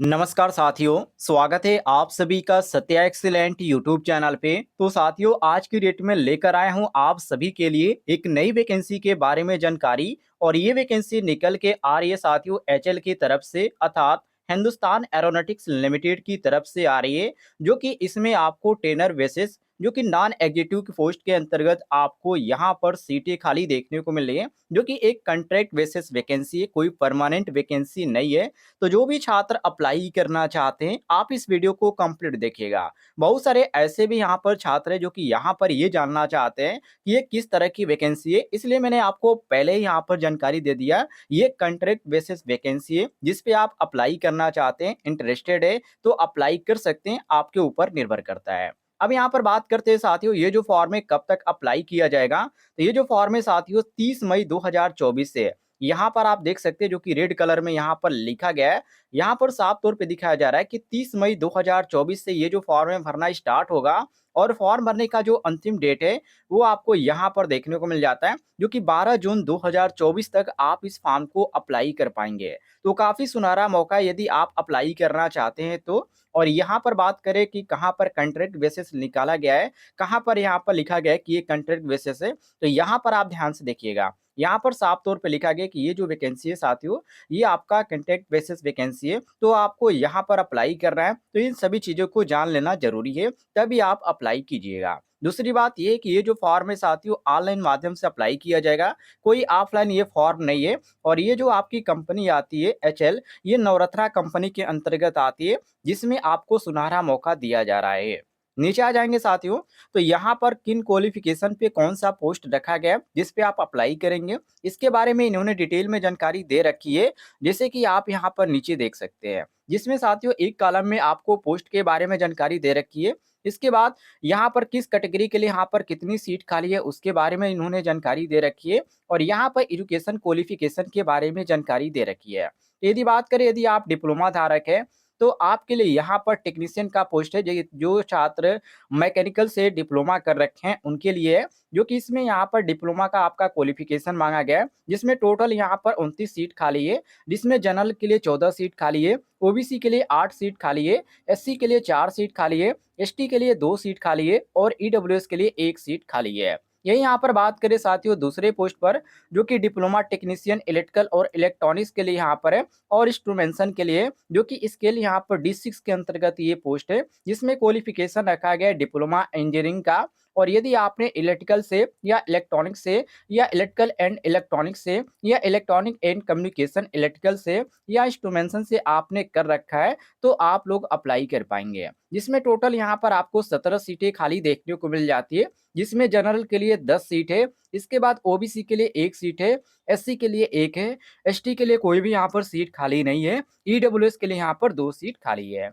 नमस्कार साथियों, स्वागत है आप सभी का सत्या एक्सीलेंट यूट्यूब चैनल पे। तो साथियों, आज की डेट में लेकर आया हूं आप सभी के लिए एक नई वैकेंसी के बारे में जानकारी। और ये वैकेंसी निकल के आ रही है साथियों एचएल की तरफ से, अर्थात हिंदुस्तान एरोनॉटिक्स लिमिटेड की तरफ से आ रही है। जो कि इसमें आपको ट्रेनर बेसिस जो कि नॉन एग्जीक्यूटिव की पोस्ट के अंतर्गत आपको यहाँ पर सीटें खाली देखने को मिल रही है, जो कि एक कॉन्ट्रैक्ट बेसिस वैकेंसी है, कोई परमानेंट वैकेंसी नहीं है। तो जो भी छात्र अप्लाई करना चाहते हैं, आप इस वीडियो को कंप्लीट देखिएगा। बहुत सारे ऐसे भी यहाँ पर छात्र हैं जो कि यहाँ पर ये जानना चाहते हैं कि ये किस तरह की वैकेंसी है, इसलिए मैंने आपको पहले ही यहाँ पर जानकारी दे दिया। ये कॉन्ट्रैक्ट बेसिस वैकेंसी है जिस पे आप अप्लाई करना चाहते हैं, इंटरेस्टेड है तो अप्लाई कर सकते हैं, आपके ऊपर निर्भर करता है। अब यहाँ पर बात करते हैं साथियों, ये जो फॉर्म है कब तक अप्लाई किया जाएगा। तो ये जो फॉर्म है साथियों 30 मई 2024 से है। यहाँ पर आप देख सकते हैं जो कि रेड कलर में यहाँ पर लिखा गया है। यहाँ पर साफ तौर पे दिखाया जा रहा है कि 30 मई 2024 से ये जो फॉर्म है भरना स्टार्ट होगा। और फॉर्म भरने का जो अंतिम डेट है वो आपको यहाँ पर देखने को मिल जाता है, जो कि 12 जून 2024 तक आप इस फॉर्म को अप्लाई कर पाएंगे। तो काफी सुनहरा मौका है यदि आप अप्लाई करना चाहते हैं तो। और यहाँ पर बात करें कि कहाँ पर कॉन्ट्रैक्ट बेसिस निकाला गया है, कहाँ पर यहाँ पर लिखा गया है कि ये कॉन्ट्रैक्ट बेसिस है, तो यहाँ पर आप ध्यान से देखिएगा। यहाँ पर साफ तौर पे लिखा गया कि ये जो वैकेंसी है साथियों, ये आपका कॉन्ट्रैक्ट बेसिस वैकेंसी है, तो आपको यहाँ पर अप्लाई करना है, तो इन सभी चीज़ों को जान लेना जरूरी है, तभी आप अप्लाई कीजिएगा। दूसरी बात ये है कि ये जो फॉर्म है साथियों ऑनलाइन माध्यम से अप्लाई किया जाएगा, कोई ऑफलाइन ये फॉर्म नहीं है। और ये जो आपकी कंपनी आती है एचएल, ये नवरत्ना कंपनी के अंतर्गत आती है, जिसमें आपको सुनहरा मौका दिया जा रहा है। नीचे आ जाएंगे साथियों, तो यहाँ पर किन क्वालिफिकेशन पे कौन सा पोस्ट रखा गया है जिस पे आप अप्लाई करेंगे, इसके बारे में इन्होंने डिटेल में जानकारी दे रखी है। जैसे कि आप यहाँ पर नीचे देख सकते हैं, जिसमें साथियों एक कॉलम में आपको पोस्ट के बारे में जानकारी दे रखी है। इसके बाद यहाँ पर किस कैटेगरी के लिए यहाँ पर कितनी सीट खाली है उसके बारे में इन्होंने जानकारी दे रखी है। और यहाँ पर एजुकेशन क्वालिफिकेशन के बारे में जानकारी दे रखी है। यदि बात करें, यदि आप डिप्लोमा धारक है तो आपके लिए यहाँ पर टेक्नीशियन का पोस्ट है। जो छात्र मैकेनिकल से डिप्लोमा कर रखे हैं उनके लिए है, जो कि इसमें यहाँ पर डिप्लोमा का आपका क्वालिफिकेशन मांगा गया है, जिसमें टोटल यहाँ पर 29 सीट खाली है। जिसमें जनरल के लिए 14 सीट खाली है, ओबीसी के लिए 8 सीट खाली है, एससी के लिए 4 सीट खाली है, एसटी के लिए 2 सीट खाली है और ईडब्ल्यूएस के लिए 1 सीट खाली है। यही यहाँ पर बात करें साथियों दूसरे पोस्ट पर, जो कि डिप्लोमा टेक्नीशियन इलेक्ट्रिकल और इलेक्ट्रॉनिक्स के लिए यहाँ पर है, और इंस्ट्रूमेंटेशन के लिए, जो कि स्केल यहाँ पर D6 के अंतर्गत ये पोस्ट है, जिसमें क्वालिफिकेशन रखा गया है डिप्लोमा इंजीनियरिंग का। और यदि आपने इलेक्ट्रिकल से या इलेक्ट्रॉनिक्स से या इलेक्ट्रिकल एंड इलेक्ट्रॉनिक्स से या इलेक्ट्रॉनिक एंड कम्युनिकेशन इलेक्ट्रिकल से या इंस्ट्रूमेंटेशन से आपने कर रखा है, तो आप लोग अप्लाई कर पाएंगे। जिसमें टोटल यहाँ पर आपको 17 सीटें खाली देखने को मिल जाती है, जिसमें जनरल के लिए 10 सीट है, इसके बाद ओबीसी के लिए 1 सीट है, एससी के लिए 1 है, एसटी के लिए कोई भी यहाँ पर सीट खाली नहीं है, ईडब्ल्यूएस के लिए यहाँ पर 2 सीट खाली है।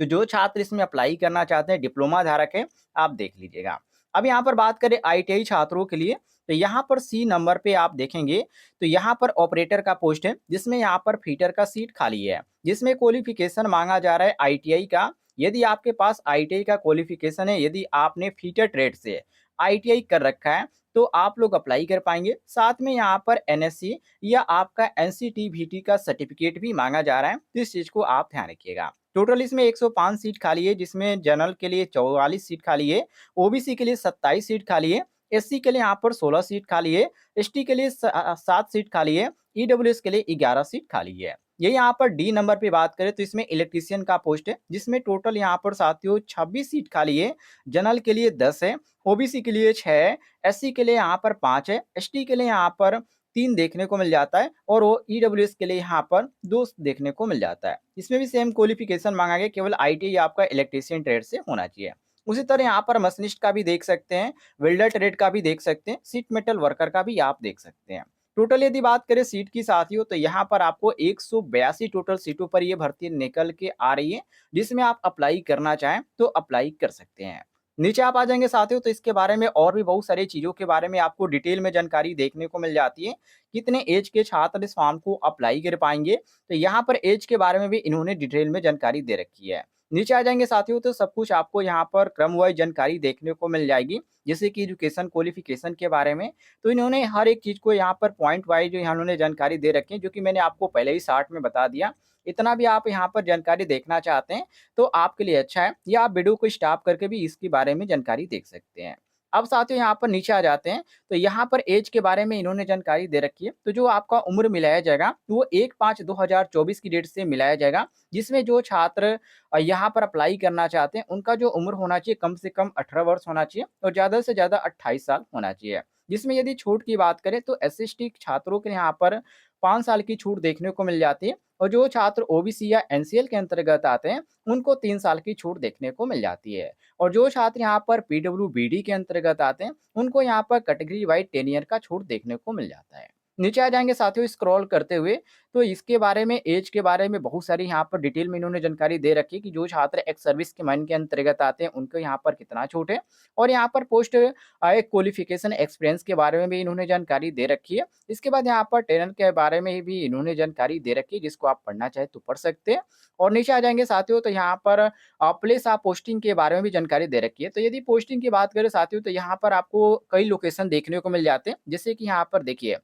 तो जो छात्र इसमें अप्लाई करना चाहते हैं डिप्लोमा धारक है, आप देख लीजिएगा। अब यहाँ पर बात करें आईटीआई छात्रों के लिए, तो यहाँ पर सी नंबर पे आप देखेंगे, तो यहाँ पर ऑपरेटर का पोस्ट है, जिसमें यहाँ पर फीटर का सीट खाली है, जिसमें क्वालिफिकेशन मांगा जा रहा है आईटीआई का। यदि आपके पास आईटीआई का क्वालिफिकेशन है, यदि आपने फीटर ट्रेड से आईटीआई कर रखा है, तो आप लोग अप्लाई कर पाएंगे। साथ में यहाँ पर एनएससी या आपका एनसीटीबीटी का सर्टिफिकेट भी मांगा जा रहा है, तो इस चीज को आप ध्यान रखिएगा। टोटल इसमें 105 सीट खाली है, जिसमें जनरल के लिए 44 सीट खाली है, ओबीसी के लिए 27 सीट खाली है, एससी के लिए यहाँ पर 16 सीट खाली है, एसटी के लिए 7 सीट खाली है, ईडब्ल्यूएस के लिए 11 सीट खाली है। ये यहाँ पर डी नंबर पे बात करें तो इसमें इलेक्ट्रीशियन का पोस्ट है, जिसमें टोटल यहाँ पर साथियों 26 सीट खाली है, जनरल के लिए 10 है, ओबीसी के लिए 6 है, एससी के लिए यहाँ पर 5 है, एसटी के लिए यहाँ पर 3 देखने को मिल जाता है, और वो ईडब्ल्यूएस के लिए यहाँ पर 2 देखने को मिल जाता है। इसमें भी सेम क्वालिफिकेशन मांगा गया, केवल आईटीआई आपका इलेक्ट्रीशियन ट्रेड से होना चाहिए। उसी तरह यहाँ पर मशीनिस्ट का भी देख सकते हैं, वेल्डर ट्रेड का भी देख सकते हैं, सीट मेटल वर्कर का भी आप देख सकते हैं। टोटल यदि बात करें सीट की साथियों, तो यहाँ पर आपको 182 टोटल सीटों पर ये भर्ती निकल के आ रही है, जिसमें आप अप्लाई करना चाहें तो अप्लाई कर सकते हैं। नीचे आप आ जाएंगे साथियों, तो इसके बारे में और भी बहुत सारी चीजों के बारे में आपको डिटेल में जानकारी देखने को मिल जाती है। कितने एज के छात्र इस फॉर्म को अप्लाई कर पाएंगे, तो यहाँ पर एज के बारे में भी इन्होंने डिटेल में जानकारी दे रखी है। नीचे आ जाएंगे साथियों, तो सब कुछ आपको यहाँ पर क्रम वाइज जानकारी देखने को मिल जाएगी, जैसे कि एजुकेशन क्वालिफिकेशन के बारे में। तो इन्होंने हर एक चीज को यहाँ पर पॉइंट वाइज जो इन्होंने जानकारी दे रखी है, जो कि मैंने आपको पहले ही शार्ट में बता दिया। इतना भी आप यहाँ पर जानकारी देखना चाहते हैं तो आपके लिए अच्छा है, या आप वीडियो को स्टॉप करके भी इसके बारे में जानकारी देख सकते हैं। अब साथियों यहाँ पर नीचे आ जाते हैं, तो यहाँ पर ऐज के बारे में इन्होंने जानकारी दे रखी है। तो जो आपका उम्र मिलाया जाएगा वो 1/5/2024 की डेट से मिलाया जाएगा, जिसमें जो छात्र यहाँ पर अप्लाई करना चाहते हैं उनका जो उम्र होना चाहिए कम से कम 18 वर्ष होना चाहिए और ज़्यादा से ज़्यादा 28 साल होना चाहिए। जिसमें यदि छूट की बात करें तो एससी/एसटी छात्रों के यहाँ पर 5 साल की छूट देखने को मिल जाती है, और जो छात्र ओबीसी या एनसीएल के अंतर्गत आते हैं उनको 3 साल की छूट देखने को मिल जाती है। और जो छात्र यहाँ पर पीडब्ल्यूबीडी के अंतर्गत आते हैं उनको यहाँ पर कैटेगरी वाइज 10 ईयर का छूट देखने को मिल जाता है। नीचे आ जाएँगे साथियों स्क्रॉल करते हुए, तो इसके बारे में ऐज के बारे में बहुत सारी यहाँ पर डिटेल में इन्होंने जानकारी दे रखी है कि जो छात्र एक्स सर्विस के मैन के अंतर्गत आते हैं उनको यहाँ पर कितना छूट है, और यहाँ पर पोस्ट क्वालिफिकेशन एक्सपीरियंस के बारे में भी इन्होंने जानकारी दे रखी है। इसके बाद यहाँ पर ट्रेनर के बारे में भी इन्होंने जानकारी दे रखी है, जिसको आप पढ़ना चाहें तो पढ़ सकते हैं। और नीचे आ जाएँगे साथियों, तो यहाँ पर प्लेस ऑफ पोस्टिंग के बारे में भी जानकारी दे रखी है। तो यदि पोस्टिंग की बात करें साथियों, तो यहाँ पर आपको कई लोकेशन देखने को मिल जाते हैं। जैसे कि यहाँ पर देखिए,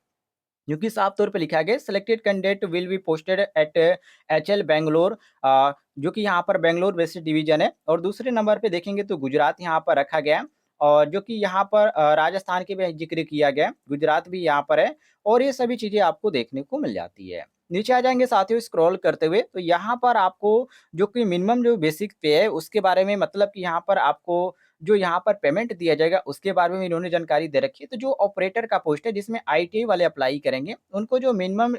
क्योंकि साफ तौर पे लिखा गया है selected candidate will be posted at HL Bangalore, जो कि यहाँ पर बैंगलोर वेस्ट डिवीजन है। और दूसरे नंबर पे देखेंगे तो गुजरात यहाँ पर रखा गया है, और जो कि यहाँ पर राजस्थान के भी जिक्र किया गया है, गुजरात भी यहाँ पर है। और ये सभी चीज़ें आपको देखने को मिल जाती है। नीचे आ जाएँगे साथियों स्क्रॉल करते हुए, तो यहाँ पर आपको जो कि मिनिमम जो बेसिक पे है उसके बारे में, मतलब कि यहाँ पर आपको जो यहाँ पर पेमेंट दिया जाएगा उसके बारे में इन्होंने जानकारी दे रखी है। तो जो ऑपरेटर का पोस्ट है जिसमें आईटीआई वाले अप्लाई करेंगे, उनको जो मिनिमम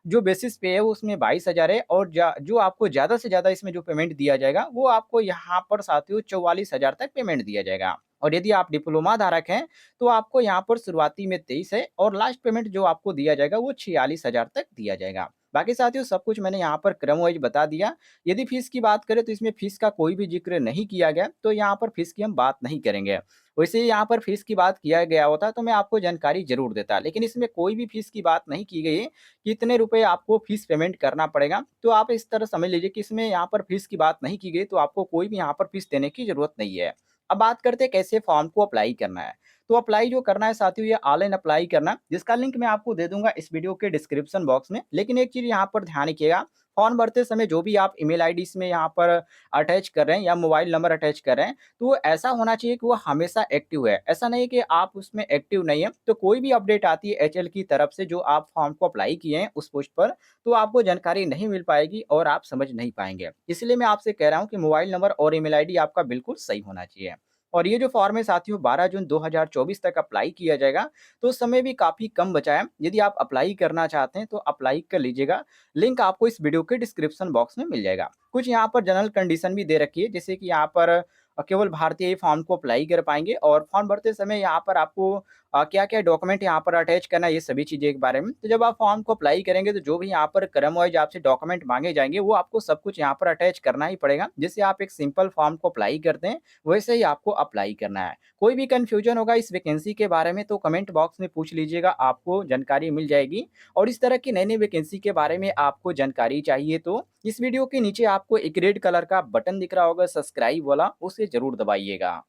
जो बेसिस पे है वो उसमें 22,000 है, और जो आपको ज़्यादा से ज़्यादा इसमें जो पेमेंट दिया जाएगा वो आपको यहाँ पर साथियों 44,000 तक पेमेंट दिया जाएगा। और यदि आप डिप्लोमा धारक हैं तो आपको यहाँ पर शुरुआती में 23 है, और लास्ट पेमेंट जो आपको दिया जाएगा वो 46,000 तक दिया जाएगा। बाकी साथियों सब कुछ मैंने यहाँ पर क्रम वाइज बता दिया। यदि फीस की बात करें तो इसमें फीस का कोई भी ज़िक्र नहीं किया गया, तो यहाँ पर फीस की हम बात नहीं करेंगे। वैसे ही यहाँ पर फीस की बात किया गया होता तो मैं आपको जानकारी ज़रूर देता, लेकिन इसमें कोई भी फीस की बात नहीं की गई है कि इतने रुपए आपको फीस पेमेंट करना पड़ेगा। तो आप इस तरह समझ लीजिए कि इसमें यहाँ पर फीस की बात नहीं की गई, तो आपको कोई भी यहाँ पर फीस देने की ज़रूरत नहीं है। अब बात करते हैं कैसे फॉर्म को अप्लाई करना है। तो अप्लाई जो करना है साथियों, ये ऑनलाइन अप्लाई करना है, जिसका लिंक मैं आपको दे दूँगा इस वीडियो के डिस्क्रिप्शन बॉक्स में। लेकिन एक चीज़ यहाँ पर ध्यान रखिएगा, फॉर्म भरते समय जो भी आप ईमेल आईडी इसमें यहाँ पर अटैच कर रहे हैं या मोबाइल नंबर अटैच कर रहे हैं, तो वो ऐसा होना चाहिए कि वो हमेशा एक्टिव है। ऐसा नहीं कि आप उसमें एक्टिव नहीं है, तो कोई भी अपडेट आती है एचएल की तरफ से जो आप फॉर्म को अप्लाई किए हैं उस पोस्ट पर, तो आपको जानकारी नहीं मिल पाएगी और आप समझ नहीं पाएँगे। इसलिए मैं आपसे कह रहा हूँ कि मोबाइल नंबर और ईमेल आईडी आपका बिल्कुल सही होना चाहिए। और ये जो फॉर्म है साथियों 12 जून 2024 तक अप्लाई किया जाएगा, तो समय भी काफ़ी कम बचा है। यदि आप अप्लाई करना चाहते हैं तो अप्लाई कर लीजिएगा। लिंक आपको इस वीडियो के डिस्क्रिप्शन बॉक्स में मिल जाएगा। कुछ यहाँ पर जनरल कंडीशन भी दे रखी है, जैसे कि यहाँ पर केवल भारतीय ही फॉर्म को अप्लाई कर पाएँगे, और फॉर्म भरते समय यहाँ पर आपको क्या-क्या डॉक्यूमेंट यहाँ पर अटैच करना है, ये सभी चीज़ें के बारे में। तो जब आप फॉर्म को अप्लाई करेंगे तो जो भी यहाँ पर क्रम वाइज़ आपसे डॉक्यूमेंट माँगे जाएँगे, वो आपको सब कुछ यहाँ पर अटैच करना ही पड़ेगा। जैसे आप एक सिंपल फॉर्म को अप्लाई करते हैं, वैसे ही आपको अप्लाई करना है। कोई भी कन्फ्यूजन होगा इस वैकेंसी के बारे में तो कमेंट बॉक्स में पूछ लीजिएगा, आपको जानकारी मिल जाएगी। और इस तरह की नई-नई वैकेंसी के बारे में आपको जानकारी चाहिए तो इस वीडियो के नीचे आपको एक रेड कलर का बटन दिख रहा होगा सब्सक्राइब वाला, उसे ज़रूर दबाइएगा।